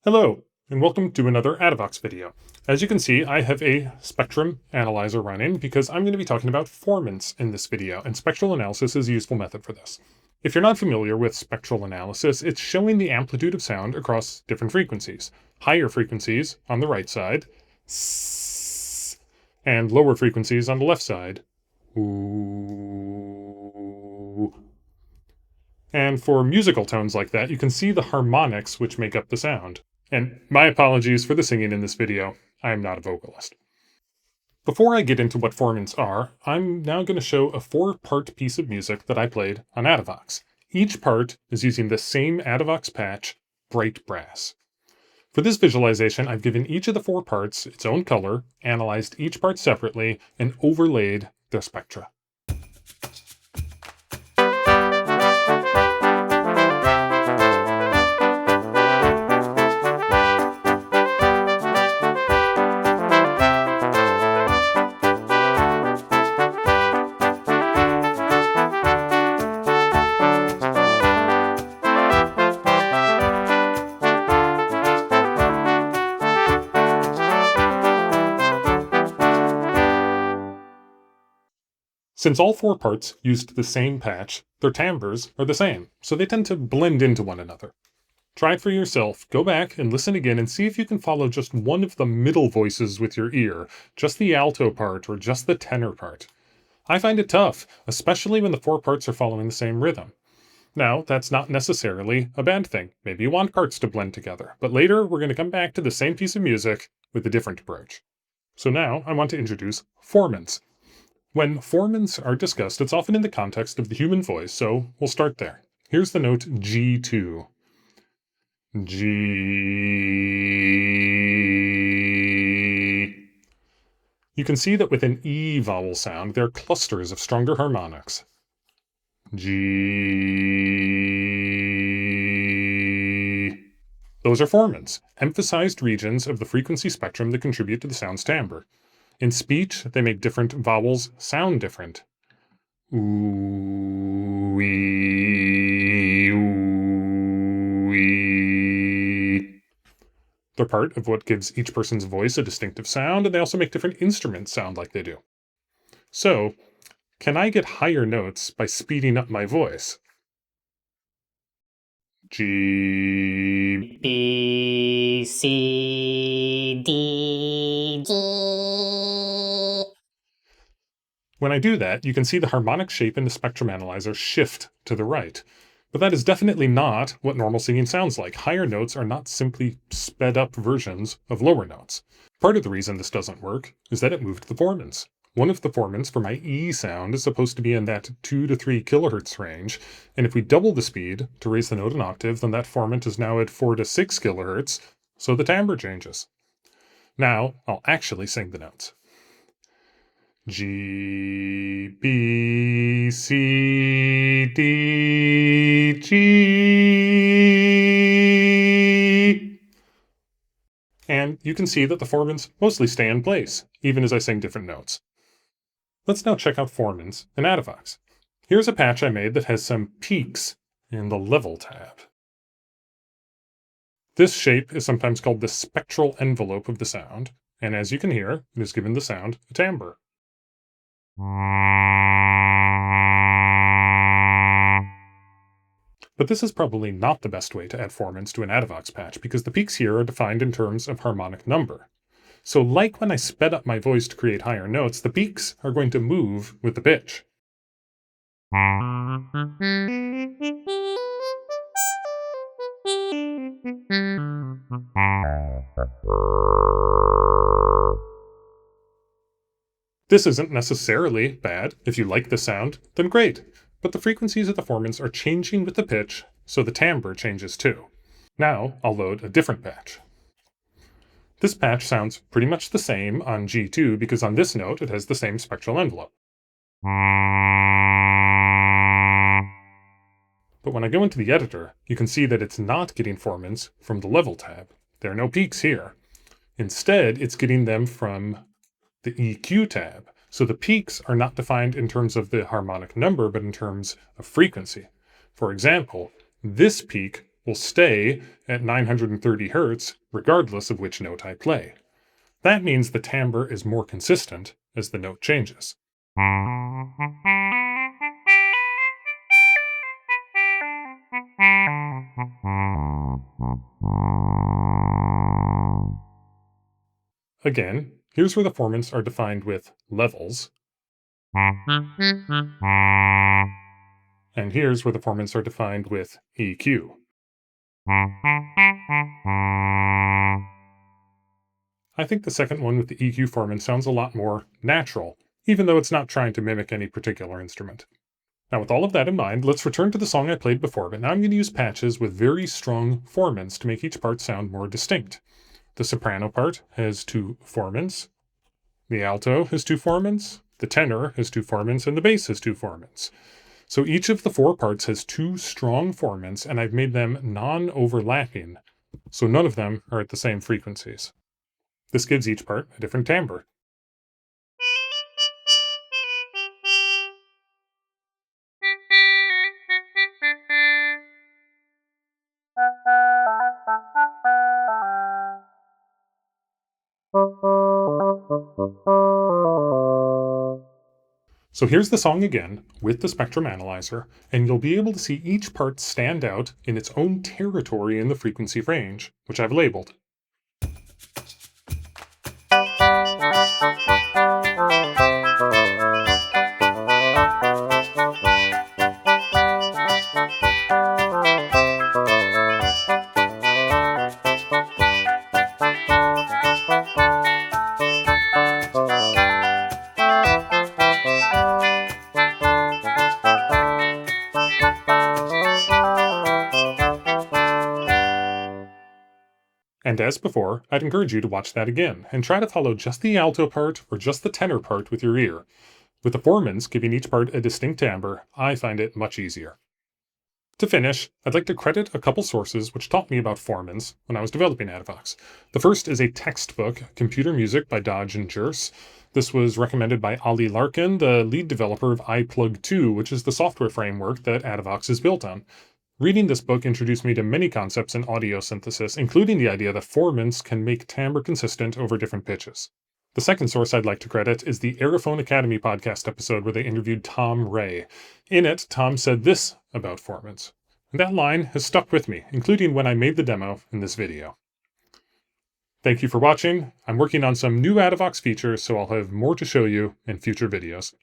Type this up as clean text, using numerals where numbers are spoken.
Hello, and welcome to another Addivox video. As you can see, I have a spectrum analyzer running because I'm going to be talking about formants in this video, and spectral analysis is a useful method for this. If you're not familiar with spectral analysis, it's showing the amplitude of sound across different frequencies. Higher frequencies on the right side, s, and lower frequencies on the left side, ooh. And for musical tones like that, you can see the harmonics which make up the sound. And my apologies for the singing in this video. I am not a vocalist. Before I get into what formants are, I'm now going to show a 4-part piece of music that I played on Addivox. Each part is using the same Addivox patch, Bright Brass. For this visualization, I've given each of the 4 parts its own color, analyzed each part separately, and overlaid their spectra. Since all 4 parts used the same patch, their timbres are the same, so they tend to blend into one another. Try it for yourself, go back and listen again and see if you can follow just one of the middle voices with your ear, just the alto part or just the tenor part. I find it tough, especially when the 4 parts are following the same rhythm. Now, that's not necessarily a bad thing. Maybe you want parts to blend together, but later we're going to come back to the same piece of music with a different approach. So now I want to introduce formants. When formants are discussed, it's often in the context of the human voice, so we'll start there. Here's the note G2. G. You can see that with an E vowel sound, there are clusters of stronger harmonics. G. Those are formants, emphasized regions of the frequency spectrum that contribute to the sound's timbre. In speech, they make different vowels sound different. Ooh, wee, ooh, wee. They're part of what gives each person's voice a distinctive sound, and they also make different instruments sound like they do. So, can I get higher notes by speeding up my voice? G, B, C, D, G. When I do that, you can see the harmonic shape in the spectrum analyzer shift to the right. But that is definitely not what normal singing sounds like. Higher notes are not simply sped up versions of lower notes. Part of the reason this doesn't work is that it moved the formants. One of the formants for my E sound is supposed to be in that 2 to 3 kilohertz range, and if we double the speed to raise the note an octave, then that formant is now at 4 to 6 kilohertz, so the timbre changes. Now, I'll actually sing the notes. G, B, C, D, G. And you can see that the formants mostly stay in place, even as I sing different notes. Let's now check out formants in Addivox. Here's a patch I made that has some peaks in the level tab. This shape is sometimes called the spectral envelope of the sound, and as you can hear, it has given the sound a timbre. But this is probably not the best way to add formants to an Addivox patch, because the peaks here are defined in terms of harmonic number. So like when I sped up my voice to create higher notes, the peaks are going to move with the pitch. This isn't necessarily bad. If you like the sound, then great. But the frequencies of the formants are changing with the pitch, so the timbre changes too. Now I'll load a different patch. This patch sounds pretty much the same on G2 because on this note it has the same spectral envelope. But when I go into the editor, you can see that it's not getting formants from the level tab. There are no peaks here. Instead, it's getting them from the EQ tab. So the peaks are not defined in terms of the harmonic number, but in terms of frequency. For example, this peak will stay at 930 Hz regardless of which note I play. That means the timbre is more consistent as the note changes. Again, here's where the formants are defined with levels, and here's where the formants are defined with EQ. I think the second one with the EQ formant sounds a lot more natural, even though it's not trying to mimic any particular instrument. Now, with all of that in mind, let's return to the song I played before, but now I'm going to use patches with very strong formants to make each part sound more distinct. The soprano part has 2 formants, the alto has 2 formants, the tenor has 2 formants, and the bass has 2 formants. So each of the 4 parts has 2 strong formants, and I've made them non-overlapping, so none of them are at the same frequencies. This gives each part a different timbre. So here's the song again, with the spectrum analyzer, and you'll be able to see each part stand out in its own territory in the frequency range, which I've labeled. And as before, I'd encourage you to watch that again, and try to follow just the alto part or just the tenor part with your ear. With the formants giving each part a distinct timbre, I find it much easier. To finish, I'd like to credit a couple sources which taught me about formants when I was developing Addivox. The first is a textbook, Computer Music by Dodge and Jerse. This was recommended by Ollie Larkin, the lead developer of iPlug2, which is the software framework that Addivox is built on. Reading this book introduced me to many concepts in audio synthesis, including the idea that formants can make timbre consistent over different pitches. The second source I'd like to credit is the Aerophone Academy podcast episode where they interviewed Tom Ray. In it, Tom said this about formants, and that line has stuck with me, including when I made the demo in this video. Thank you for watching. I'm working on some new Addivox features, so I'll have more to show you in future videos.